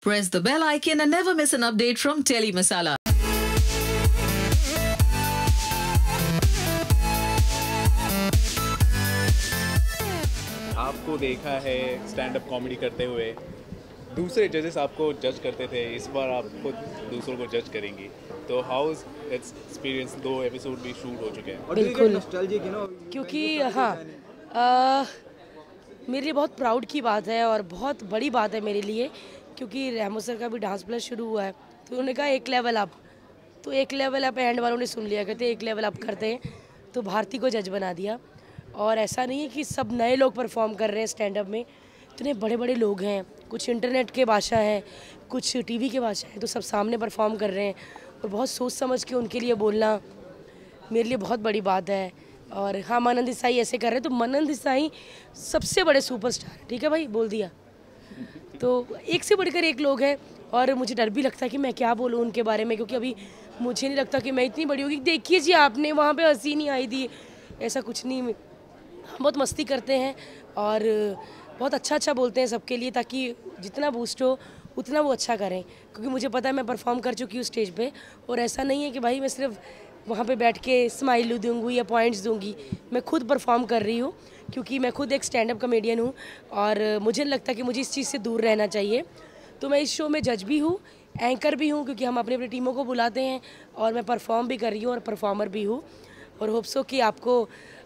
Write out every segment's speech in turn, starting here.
Press the bell icon and never miss an update from Telly Masala. आपको देखा है stand up comedy करते हुए, दूसरे जजेस आपको जज करते थे, इस बार आप खुद दूसरों को जज करेंगी, तो how is it's experience? 2 episode भी शूट हो चुके हैं। बिल्कुल, क्योंकि मेरे लिए बहुत प्राउड की बात है और बहुत बड़ी बात है मेरे लिए, क्योंकि रहमो सर का भी डांस प्लस शुरू हुआ है तो उन्होंने कहा एक लेवल अप, तो एक लेवल अप एंड वालों ने सुन लिया, कहते एक लेवल अप करते हैं, तो भारती को जज बना दिया। और ऐसा नहीं है कि सब नए लोग परफॉर्म कर रहे हैं स्टैंड अप में, इतने बड़े बड़े लोग हैं, कुछ इंटरनेट के बादशाह हैं, कुछ टीवी के बादशाह हैं, तो सब सामने परफॉर्म कर रहे हैं और बहुत सोच समझ के उनके लिए बोलना मेरे लिए बहुत बड़ी बात है। और हाँ, मनन देसाई ऐसे कर रहे हैं, तो मनन देसाई सबसे बड़े सुपरस्टार है, ठीक है भाई, बोल दिया, तो एक से बढ़कर एक लोग हैं। और मुझे डर भी लगता है कि मैं क्या बोलूँ उनके बारे में, क्योंकि अभी मुझे नहीं लगता कि मैं इतनी बड़ी होगी। देखिए जी, आपने वहाँ पे हंसी नहीं आई थी, ऐसा कुछ नहीं, हम बहुत मस्ती करते हैं और बहुत अच्छा बोलते हैं सबके लिए, ताकि जितना बूस्ट हो उतना वो अच्छा करें, क्योंकि मुझे पता है मैं परफॉर्म कर चुकी हूँ स्टेज पे। और ऐसा नहीं है कि भाई मैं सिर्फ वहाँ पे बैठ के स्माइल दूंगी या पॉइंट्स दूंगी, मैं खुद परफॉर्म कर रही हूँ, क्योंकि मैं खुद एक स्टैंड अप कॉमेडियन हूँ और मुझे लगता है कि मुझे इस चीज़ से दूर रहना चाहिए। तो मैं इस शो में जज भी हूँ, एंकर भी हूँ, क्योंकि हम अपनी अपनी टीमों को बुलाते हैं, और मैं परफॉर्म भी कर रही हूँ और परफॉर्मर भी हूँ। और होप्सो कि आपको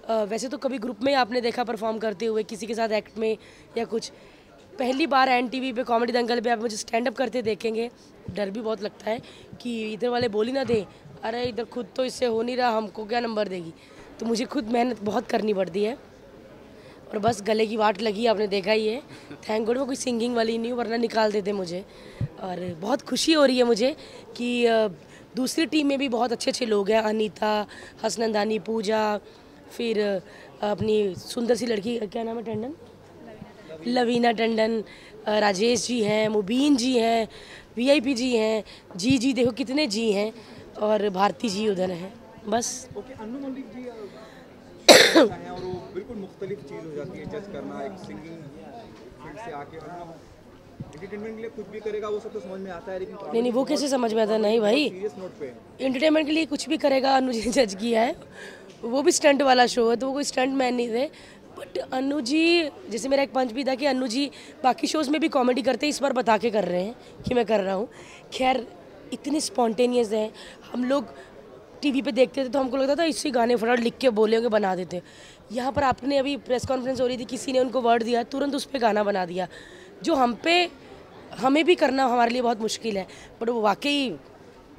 वैसे तो कभी ग्रुप में आपने देखा परफॉर्म करते हुए किसी के साथ एक्ट में या कुछ, पहली बार NTV पे कॉमेडी दंगल पे आप मुझे स्टैंड अप करते देखेंगे। डर भी बहुत लगता है कि इधर वाले बोल ही ना दें, अरे इधर खुद तो इससे हो नहीं रहा, हमको क्या नंबर देगी, तो मुझे खुद मेहनत बहुत करनी पड़ती है। और बस गले की वाट लगी, आपने देखा ही है। थैंक गॉड मैं कोई सिंगिंग वाली नहीं हूँ, वरना निकाल देते मुझे। और बहुत खुशी हो रही है मुझे कि दूसरी टीम में भी बहुत अच्छे लोग हैं, अनीता, हसनंदानी, पूजा, फिर अपनी सुंदर सी लड़की, क्या नाम है, टंडन, लवीना टंडन, राजेश जी हैं, मुबीन जी हैं, VIP जी हैं, जी देखो कितने जी हैं, और भारती जी उधर हैं, बस। अन्नू मलिक जी हैं और वो बिल्कुल मुख्तलिफ चीज़ हो जाती है जज करना, एक सिंगिंग फील्ड से आके एंटरटेनमेंट के लिए कुछ भी करेगा, वो सब तो समझ में आता है, लेकिन नहीं वो कैसे समझ में आता है? नहीं भाई, सीरियस नोट पे एंटरटेनमेंट के लिए कुछ भी करेगा। अनु जी ने जज किया है, वो भी स्टंट वाला शो है, तो वो कोई स्टंट मैन नहीं थे, बट अनु जी, जैसे मेरा एक पंच भी था कि अनु जी बाकी शोज़ में भी कॉमेडी करते हैं, इस बार बता के कर रहे हैं कि मैं कर रहा हूँ। खैर, इतने स्पॉन्टेनियस हैं, हम लोग टीवी पे देखते थे तो हमको लगता था इससे गाने फटाफट लिख के बोले होंगे, बना देते। यहाँ पर आपने अभी प्रेस कॉन्फ्रेंस हो रही थी, किसी ने उनको वर्ड दिया, तुरंत उस पर गाना बना दिया, जो हमें भी करना हमारे लिए बहुत मुश्किल है, बट वो वाकई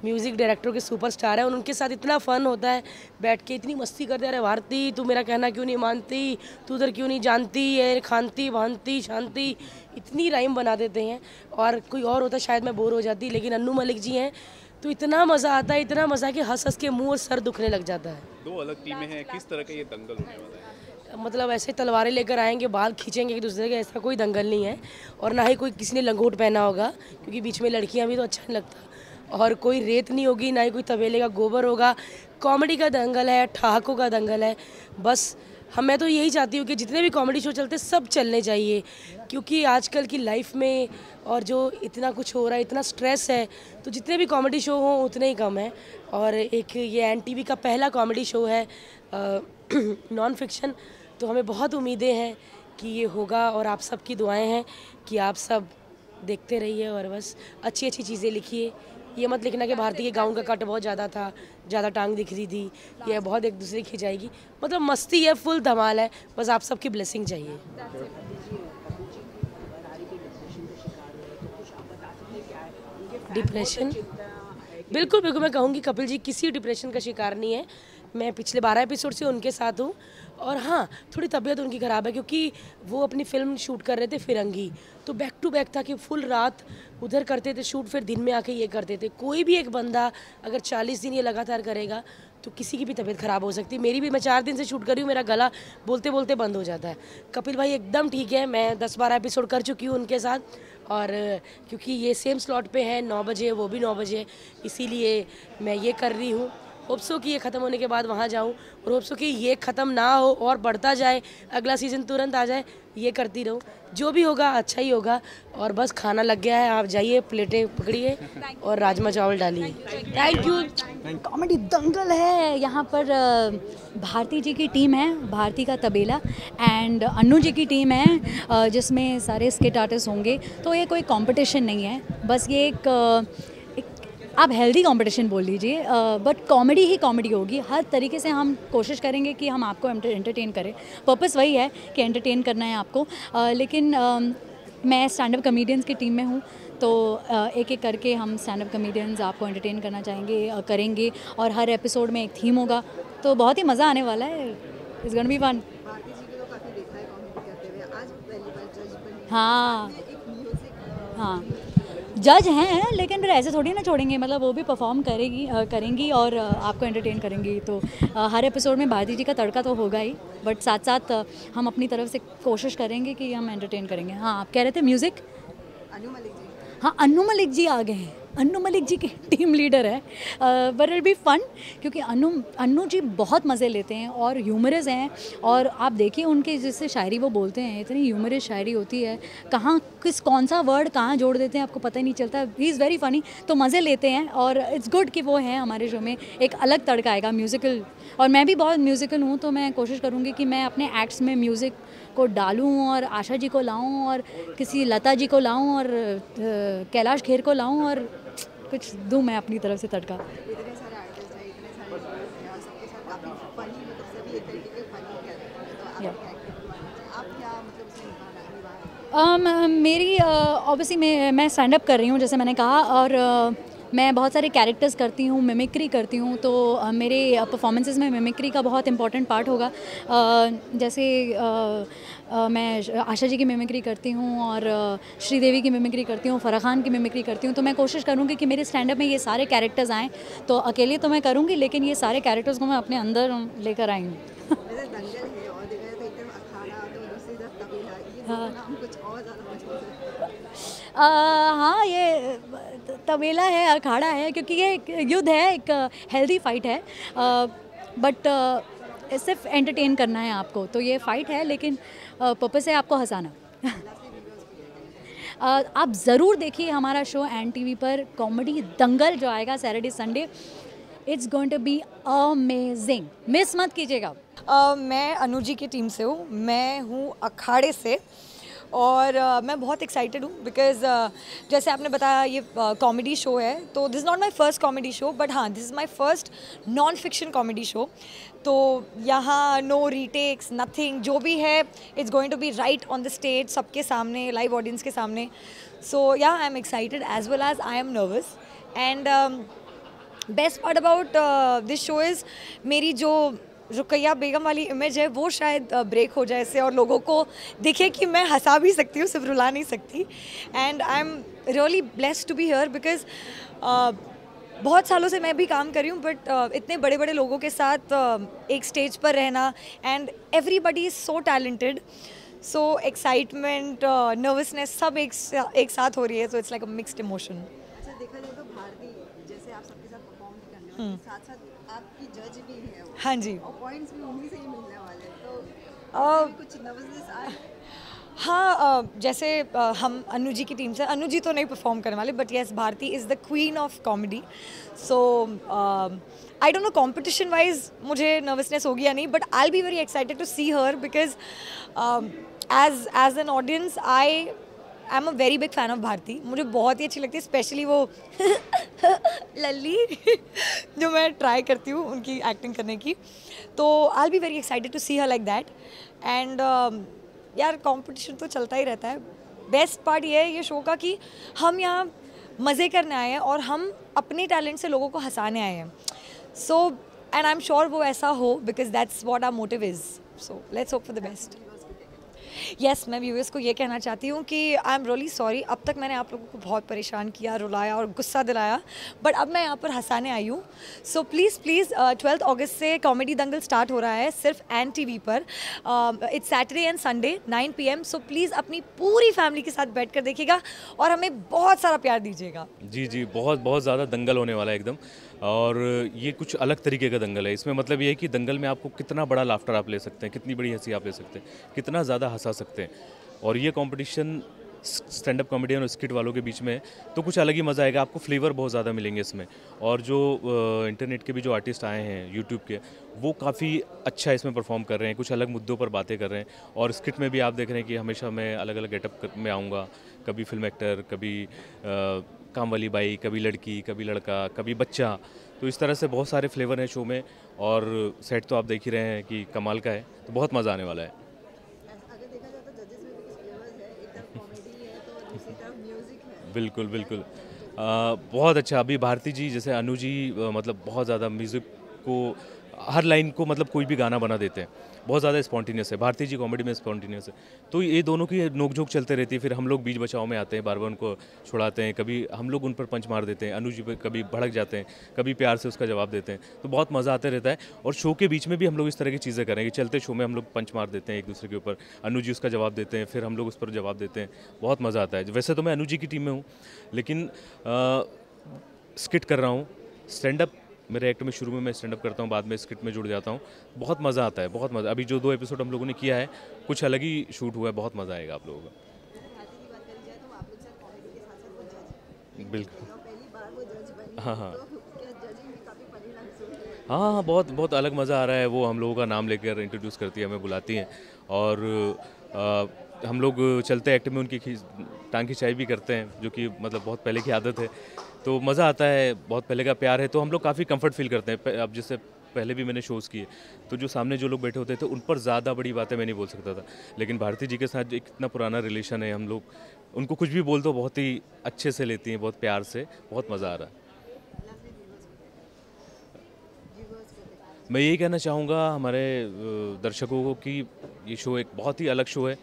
म्यूज़िक डायरेक्टर के सुपरस्टार है। उनके साथ इतना फ़न होता है, बैठ के इतनी मस्ती करते हैं, अरे भारती तू मेरा कहना क्यों नहीं मानती, तू उधर क्यों नहीं जानती, ये खानती भानती शांति, इतनी राइम बना देते हैं। और कोई और होता शायद मैं बोर हो जाती, लेकिन अन्नू मलिक जी हैं तो इतना मज़ा आता है, इतना मज़ा कि हंस के मुँह और सर दुखने लग जाता है। 2 अलग टीमें हैं, किस तरह का ये दंगल होने वाला है? मतलब ऐसे तलवारें लेकर आएंगे, बाल खींचेंगे एक दूसरे के, ऐसा कोई दंगल नहीं है। और ना ही कोई किसी ने लंगोट पहना होगा, क्योंकि बीच में लड़कियां भी तो अच्छा नहीं लगता। और कोई रेत नहीं होगी, ना ही कोई तबेले का गोबर होगा। कॉमेडी का दंगल है, ठहाकों का दंगल है। बस मैं तो यही चाहती हूँ कि जितने भी कॉमेडी शो चलते सब चलने चाहिए, क्योंकि आजकल की लाइफ में और जो इतना कुछ हो रहा है, इतना स्ट्रेस है, तो जितने भी कॉमेडी शो हों उतने ही कम है। और एक ये NTV का पहला कॉमेडी शो है नॉन फिक्शन, तो हमें बहुत उम्मीदें हैं कि ये होगा, और आप सबकी दुआएं हैं कि आप सब देखते रहिए और बस अच्छी चीज़ें लिखिए। ये मत लिखना कि भारती के गाउन का कट बहुत ज़्यादा था, ज़्यादा टांग दिख रही थी, ये बहुत एक दूसरे की जाएगी। मतलब मस्ती है, फुल धमाल है, बस आप सबकी ब्लेसिंग चाहिए। डिप्रेशन, बिल्कुल मैं कहूँगी कपिल जी किसी डिप्रेशन का शिकार नहीं है। मैं पिछले 12 एपिसोड से उनके साथ हूँ, और हाँ, थोड़ी तबीयत उनकी ख़राब है, क्योंकि वो अपनी फिल्म शूट कर रहे थे फिरंगी, तो बैक टू बैक था कि फुल रात उधर करते थे शूट, फिर दिन में आके ये करते थे। कोई भी एक बंदा अगर 40 दिन ये लगातार करेगा तो किसी की भी तबीयत ख़राब हो सकती है। मेरी भी, मैं 4 दिन से शूट कर रही हूँ, मेरा गला बोलते बोलते बंद हो जाता है। कपिल भाई एकदम ठीक है, मैं 10-12 एपिसोड कर चुकी हूँ उनके साथ, और क्योंकि ये सेम स्लॉट पे है, 9 बजे वो भी 9 बजे, इसीलिए मैं ये कर रही हूँ। होप्सो कि ये ख़त्म होने के बाद वहाँ जाऊँ, और होप्सो कि ये ख़त्म ना हो और बढ़ता जाए, अगला सीज़न तुरंत आ जाए, ये करती रहूँ, जो भी होगा अच्छा ही होगा। और बस खाना लग गया है, आप जाइए प्लेटें पकड़िए और राजमा चावल डालिए। Thank you. कॉमेडी दंगल है यहाँ पर। भारती जी की टीम है, भारती का तबेला, एंड अन्नू जी की टीम है जिसमें सारे स्किट आर्टिस्ट होंगे। तो ये कोई कंपटीशन नहीं है, बस ये एक आप हेल्दी कंपटीशन बोल लीजिए, बट कॉमेडी ही कॉमेडी होगी। हर तरीके से हम कोशिश करेंगे कि हम आपको एंटरटेन करें। पर्पस वही है कि एंटरटेन करना है आपको। लेकिन मैं स्टैंड अप कॉमेडियंस की टीम में हूँ, तो एक एक करके हम स्टैंड अप कॉमेडियंस आपको एंटरटेन करना चाहेंगे, करेंगे। और हर एपिसोड में एक थीम होगा, तो बहुत ही मज़ा आने वाला है। It's gonna be fun. हाँ हाँ, जज हैं, लेकिन फिर ऐसे थोड़ी ना छोड़ेंगे। मतलब वो भी परफॉर्म करेंगी और आपको एंटरटेन करेंगी। तो हर एपिसोड में भारती जी का तड़का तो होगा ही, बट साथ साथ हम अपनी तरफ से कोशिश करेंगे कि हम एंटरटेन करेंगे। हाँ, आप कह रहे थे म्यूज़िक? अनु मलिक जी। हाँ, अनु मलिक जी आ गए हैं। अन्नू मलिक जी की टीम लीडर है, बट इट बी फन, क्योंकि अन्नू जी बहुत मज़े लेते हैं और ह्यूमरस हैं। और आप देखिए उनके जिससे शायरी वो बोलते हैं, इतनी ह्यूमरस शायरी होती है, कहाँ कौन सा वर्ड कहाँ जोड़ देते हैं आपको पता ही नहीं चलता। ही इज़ वेरी फ़नी, तो मज़े लेते हैं। और इट्स गुड कि वो हैं हमारे शो में। एक अलग तड़का आएगा म्यूज़िकल, और मैं भी बहुत म्यूज़िकल हूँ, तो मैं कोशिश करूँगी कि मैं अपने एक्ट्स में म्यूज़िक को डालूं और आशा जी को लाऊं और किसी लता जी को लाऊं और कैलाश खेर को लाऊं और कुछ दूं मैं अपनी तरफ से तड़का। इतने सारे आर्टिस्ट हैं, इतने सारे लोग हैं और सबके साथ काफ़ी फनी, मतलब सभी एक तरीके के फनी कैरेक्टर। तो आप क्या मतलब उसमें निभा मेरी ऑब्वियसली मैं स्टैंड अप कर रही हूँ, जैसे मैंने कहा, और मैं बहुत सारे कैरेक्टर्स करती हूँ, मिमिक्री करती हूँ। तो मेरे परफॉर्मेंसेस में मिमिक्री का बहुत इंपॉर्टेंट पार्ट होगा। जैसे मैं आशा जी की मिमिक्री करती हूँ और श्रीदेवी की मिमिक्री करती हूँ, फराह खान की मिमिक्री करती हूँ। तो मैं कोशिश करूँगी कि मेरे स्टैंड अप में ये सारे कैरेक्टर्स आएँ। तो अकेले तो मैं करूँगी, लेकिन ये सारे कैरेक्टर्स को मैं अपने अंदर लेकर आई हूँ। वैसे दंगल है और देखा जाए तो एकदम अखाड़ा, तो दूसरी तरफ तबेला, ये दोनों नाम कुछ और ज़्यादा मजबूत है। हाँ, ये तबेला है, अखाड़ा है, क्योंकि ये एक युद्ध है, एक हेल्दी फाइट है। बट सिर्फ एंटरटेन करना है आपको, तो ये फाइट है, लेकिन पर्पस है आपको हंसाना। आप ज़रूर देखिए हमारा शो एन टीवी पर, कॉमेडी दंगल जो आएगा Saturday Sunday. It's going to be amazing, miss मत कीजिएगा। मैं अनु जी की टीम से हूँ, मैं हूँ अखाड़े से, और मैं बहुत एक्साइटेड हूँ बिकॉज़ जैसे आपने बताया ये कॉमेडी शो है। तो this is not my first comedy show, but हाँ, this is my first non fiction comedy show. तो यहाँ नो रीटेक्स, नथिंग, जो भी है it's going to be right on the stage, सबके सामने, लाइव ऑडियंस के सामने। So yeah I am excited as well as I am nervous. And best part about this show is मेरी जो रुकैया बेगम वाली इमेज है वो शायद ब्रेक हो जाए इससे, और लोगों को दिखे कि मैं हंसा भी सकती हूँ, सिर्फ रुला नहीं सकती। And I am really blessed to be here because बहुत सालों से मैं भी काम कर रही हूँ, बट इतने बड़े बड़े लोगों के साथ एक स्टेज पर रहना, and everybody is so talented, so excitement, nervousness सब एक साथ हो रही है। So it's like a mixed emotion. अच्छा, देखा जाए तो भारती जैसे आप सबके साथ परफॉर्म भी करने वाले, साथ साथ आपकी जज भी है वो। हाँ जी, और पॉइंट्स भी उन्हीं से ही मिलने वाले हैं, तो कुछ नर्वसनेस आ रही? हाँ, जैसे हम अनु जी की टीम से, अनु जी तो नहीं परफॉर्म करने वाले, but yes, Bharti is the queen of comedy. So I don't know competition wise मुझे नर्वसनेस होगी या नहीं, but I will be very excited to see her because as an audience I am a very big fan of Bharti. मुझे बहुत ही अच्छी लगती है, specially वो लल्ली जो मैं ट्राई करती हूँ उनकी एक्टिंग करने की। तो I will be very excited to see her like that. And यार, कंपटीशन तो चलता ही रहता है। बेस्ट पार्ट ये है ये शो का कि हम यहाँ मज़े करने आए हैं और हम अपने टैलेंट से लोगों को हंसाने आए हैं। So and I am sure वो ऐसा हो, because that's what our motive is. So let's hope for the best. Yes, मैं व्यूअर्स को ये कहना चाहती हूँ कि आई एम रियली सॉरी, अब तक मैंने आप लोगों को बहुत परेशान किया, रुलाया और गुस्सा दिलाया, बट अब मैं यहाँ पर हंसाने आई हूँ। सो प्लीज़ 12 अगस्त से कॉमेडी दंगल स्टार्ट हो रहा है सिर्फ एन टीवी पर। It's Saturday and Sunday 9 PM। So please अपनी पूरी फैमिली के साथ बैठ कर देखिएगा और हमें बहुत सारा प्यार दीजिएगा। जी, बहुत ज़्यादा दंगल होने वाला है एकदम। और ये कुछ अलग तरीके का दंगल है। इसमें मतलब ये है कि दंगल में आपको कितना बड़ा लाफ्टर आप ले सकते हैं, कितनी बड़ी हंसी आप ले सकते हैं, कितना ज़्यादा हंसा सकते हैं। और ये कंपटीशन स्टैंड अप कॉमेडियन और स्किट वालों के बीच में है, तो कुछ अलग ही मज़ा आएगा। आपको फ्लेवर बहुत ज़्यादा मिलेंगे इसमें। और जो इंटरनेट के भी जो आर्टिस्ट आए हैं यूट्यूब के, वो काफ़ी अच्छा इसमें परफॉर्म कर रहे हैं, कुछ अलग मुद्दों पर बातें कर रहे हैं। और स्किट में भी आप देख रहे हैं कि हमेशा मैं अलग अलग गेटअप में आऊँगा, कभी फिल्म एक्टर, कभी काम वाली बाई, कभी लड़की, कभी लड़का, कभी बच्चा। तो इस तरह से बहुत सारे फ्लेवर हैं शो में। और सेट तो आप देख ही रहे हैं कि कमाल का है, तो बहुत मज़ा आने वाला है। अगर देखा जाए तो जजेस में भी कुछ फ्लेवर्स है, एक तरफ कॉमेडी है तो दूसरी तरफ म्यूजिक है। बिल्कुल बिल्कुल, बहुत अच्छा। अभी भारती जी जैसे अनु जी मतलब बहुत ज़्यादा म्यूज़िक को, हर लाइन को मतलब कोई भी गाना बना देते हैं, बहुत ज़्यादा स्पॉन्टेनियस है। भारती जी कॉमेडी में स्पॉन्टेनियस है, तो ये दोनों की नोकझोंक चलते रहती है। फिर हम लोग बीच बचाव में आते हैं, बार बार उनको छुड़ाते हैं, कभी हम लोग उन पर पंच मार देते हैं, अनु जी पे कभी भड़क जाते हैं, कभी प्यार से उसका जवाब देते हैं, तो बहुत मज़ा आते रहता है। और शो के बीच में भी हम लोग इस तरह की चीज़ें करेंगे, चलते शो में हम लोग पंच मार देते हैं एक दूसरे के ऊपर, अनु जी उसका जवाब देते हैं, फिर हम लोग उस पर जवाब देते हैं, बहुत मज़ा आता है। वैसे तो मैं अनु जी की टीम में हूँ, लेकिन स्किट कर रहा हूँ, स्टैंड अप मेरे एक्ट में शुरू में मैं स्टैंड अप करता हूँ, बाद में स्किट में जुड़ जाता हूँ, बहुत मज़ा आता है, बहुत मज़ा। अभी जो 2 एपिसोड हम लोगों ने किया है, कुछ अलग ही शूट हुआ है, बहुत मज़ा आएगा आप लोगों को। भारती की बात करी जाए तो आप लोग सर कॉमेडी के साथ साथ वो जज बिल्कुल, और पहली बार वो जज बनी, हाँ हाँ तो क्या जजिंग में काफ़ी फनी लग हाँ हाँ, बहुत बहुत अलग मज़ा आ रहा है। वो हम लोगों का नाम लेकर इंट्रोड्यूस करती है, हमें बुलाती हैं, और हम लोग चलते एक्ट में उनकी टांग खिंचाई भी करते हैं, जो कि मतलब बहुत पहले की आदत है, तो मज़ा आता है। बहुत पहले का प्यार है, तो हम लोग काफ़ी कंफर्ट फील करते हैं। अब जैसे पहले भी मैंने शोज़ किए, तो जो सामने जो लोग बैठे होते थे उन पर ज़्यादा बड़ी बातें मैं नहीं बोल सकता था, लेकिन भारती जी के साथ एक इतना पुराना रिलेशन है, हम लोग उनको कुछ भी बोल दो बहुत ही अच्छे से लेती हैं, बहुत प्यार से, बहुत मज़ा आ रहा है। मैं यही कहना चाहूँगा हमारे दर्शकों को कि ये शो एक बहुत ही अलग शो है।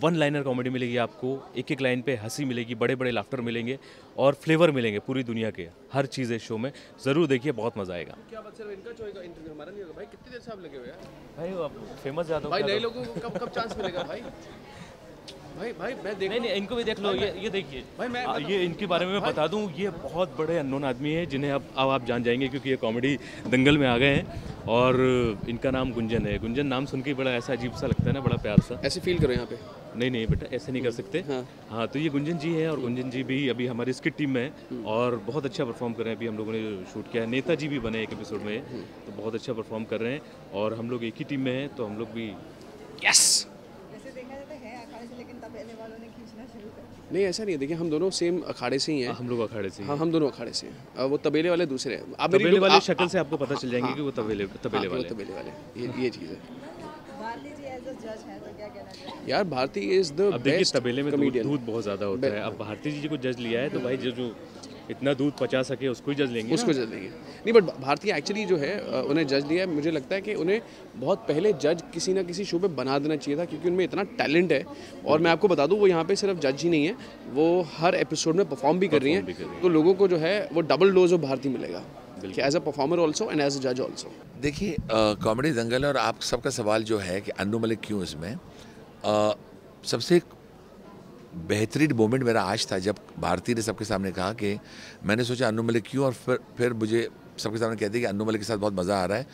वन लाइनर कॉमेडी मिलेगी आपको, एक एक लाइन पे हंसी मिलेगी, बड़े बड़े लाफ्टर मिलेंगे और फ्लेवर मिलेंगे पूरी दुनिया के, हर चीज़ है शो में। ज़रूर देखिए, बहुत मज़ा आएगा। क्या बात सर, इनका जो इंटरव्यू हमारा नहीं होगा भाई, कितनी देर से आप लगे हुए हैं भाई आप फेमस ज़्यादा भाई, नए लोगों को कब चांस मिलेगा भाई? भाई मैं देख, नहीं इनको भी देख लो, ये देखिए भाई मैं ये इनके बारे में मैं बता दूं, ये बहुत बड़े अननोन आदमी है, जिन्हें अब आप जान जाएंगे, क्योंकि ये कॉमेडी दंगल में आ गए हैं। और इनका नाम गुंजन है। गुंजन नाम सुन के बड़ा ऐसा अजीब सा लगता है ना, बड़ा प्यार सा। ऐसे फील करो यहाँ पे। नहीं बेटा, ऐसे नहीं कर सकते। हाँ, तो ये गुंजन जी है, और गुंजन जी भी अभी हमारी स्किट टीम में है और बहुत अच्छा परफॉर्म कर रहे हैं। अभी हम लोगों ने शूट किया है, नेताजी भी बने एक एपिसोड में, तो बहुत अच्छा परफॉर्म कर रहे हैं। और हम लोग एक ही टीम में हैं, तो हम लोग भी यस। वैसे देखा जाता है अखाड़े से, लेकिन तबेले वालों ने खींचना शुरू कर दिया। नहीं ऐसा नहीं है, देखिए हम दोनों सेम अखाड़े से ही हैं। हम लोग अखाड़े से, हाँ हम दोनों अखाड़े से हैं। वो तबेले वाले दूसरे हैं। आप तबेले वाले शक्ल से आपको पता चल जाएंगे कि वो तबेले वाले, ये चीज़ है। भारती जी एज अ जज है तो क्या कहना चाहिए? यार भारती इज द अब देखिए, बेस्ट तबेले में कॉमेडियन। दूध बहुत ज़्यादा होता है। अब भारती जी को जज लिया है, तो भाई जो इतना दूध पचा सके उसको ही जज लेंगे, उसको जज लेंगे। नहीं बट भारती एक्चुअली जो है उन्हें जज लिया है। मुझे लगता है कि उन्हें बहुत पहले जज किसी ना किसी शो पे बना देना चाहिए था, क्योंकि उनमें इतना टैलेंट है। और मैं आपको बता दूं, वो यहाँ पे सिर्फ जज ही नहीं है, वो हर एपिसोड में परफॉर्म भी कर रही हैं। तो लोगों को जो है वो डबल डोज ऑफ भारती मिलेगा, as a performer also and as a जज ऑल्सो। देखिए कॉमेडी दंगल, और आप सबका सवाल जो है कि अन्नू मलिक क्यों इसमें, सबसे बेहतरीन मोमेंट मेरा आज था जब भारती ने सबके सामने कहा कि मैंने सोचा अन्नू मलिक क्यों, और फिर मुझे सबके सामने कहते कि अन्नू मलिक के साथ बहुत मज़ा आ रहा है,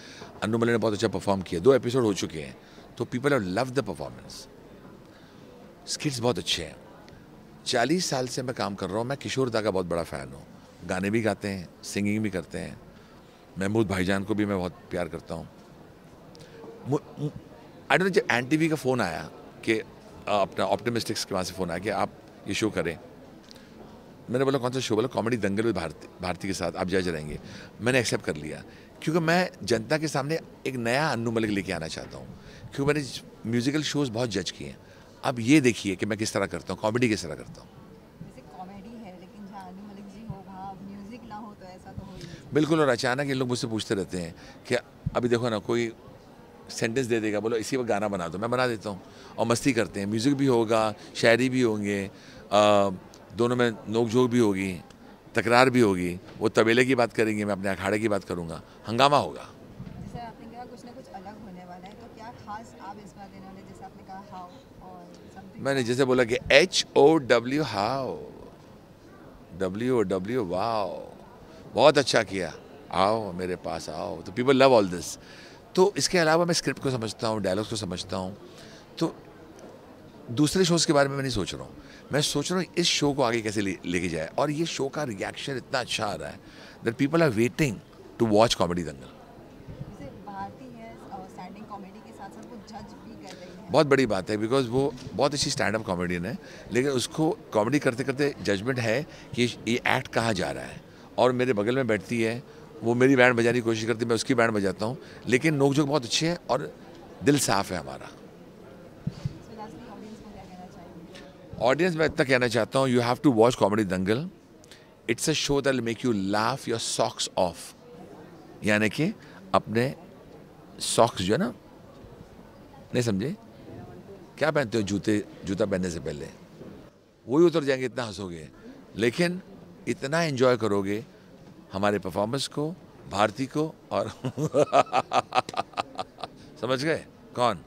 अन्नू मलिक ने बहुत अच्छा परफॉर्म किया। 2 एपिसोड हो चुके हैं, तो people have loved the performance. स्किट्स बहुत अच्छे हैं। 40 साल से मैं काम कर रहा हूँ। मैं किशोर दा का बहुत बड़ा फ़ैन हूँ, गाने भी गाते हैं, सिंगिंग भी करते हैं। महमूद भाईजान को भी मैं बहुत प्यार करता हूँ। आई डोंट नो, जब एन टीवी का फ़ोन आया कि अपना ऑप्टिमिस्टिक्स के वहाँ से फ़ोन आया कि आप ये शो करें, मैंने बोला कौन सा शो? बोला कॉमेडी दंगल विद भारती के साथ आप जज रहेंगे। मैंने एक्सेप्ट कर लिया, क्योंकि मैं जनता के सामने एक नया अन्नू मलिक लेके आना चाहता हूँ, क्योंकि मैंने म्यूज़िकल शोज़ बहुत जज किए हैं। अब ये देखिए कि मैं किस तरह करता हूँ, कॉमेडी किस तरह करता हूँ। जैसे कॉमेडी है, लेकिन जहाँ अन्नू मलिक जी हो वहाँ म्यूजिक ना हो, तो ऐसा तो हो ही नहीं। बिल्कुल। और अचानक ये लोग मुझसे पूछते रहते हैं कि अभी देखो ना, कोई सेंटेंस दे देगा, बोलो इसी वक्त गाना बना दो, मैं बना देता हूँ। और मस्ती करते हैं, म्यूज़िक भी होगा, शायरी भी होंगे, दोनों में नोक झोंक भी होगी, तकरार भी होगी। वो तबेले की बात करेंगे, मैं अपने अखाड़े की बात करूँगा, हंगामा होगा। जैसे आपने कहा कुछ ना कुछ अलग होने वाला है, तो क्या खास आप इस बार देने वाले? जैसे आपने कहा हाउ और समथिंग, मैंने जैसे बोला कि HOW हाउ, WOW वाओ, बहुत अच्छा किया। आओ मेरे पास आओ, तो पीपल लव ऑल दिस। तो इसके अलावा मैं स्क्रिप्ट को समझता हूँ, डायलॉग्स को समझता हूँ, तो दूसरे शोज़ के बारे में मैं नहीं सोच रहा हूँ, मैं सोच रहा हूँ इस शो को आगे कैसे लेके जाए। और ये शो का रिएक्शन इतना अच्छा आ रहा है that people are waiting to watch comedy Dangal. जैसे भारती है स्टैंडिंग कॉमेडी के साथ साथ वो जज भी कर रही है, बहुत बड़ी बात है, बिकॉज वो बहुत अच्छी स्टैंड अप कॉमेडियन है, लेकिन उसको कॉमेडी करते करते जजमेंट है कि ये एक्ट कहाँ जा रहा है। और मेरे बगल में बैठती है, वो मेरी बैंड बजाने की कोशिश करती है, मैं उसकी बैंड बजाता हूँ, लेकिन नोकझोंक बहुत अच्छी है और दिल साफ है हमारा। ऑडियंस में इतना कहना चाहता हूँ, you have to watch comedy Dangal. It's a show that will make you laugh your socks off, यानी कि अपने सॉक्स जो है ना, नहीं समझे क्या पहनते हो, जूता पहनने से पहले वही उतर जाएंगे, इतना हंसोगे, लेकिन इतना एंजॉय करोगे हमारे परफॉर्मेंस को, भारती को, और समझ गए कौन?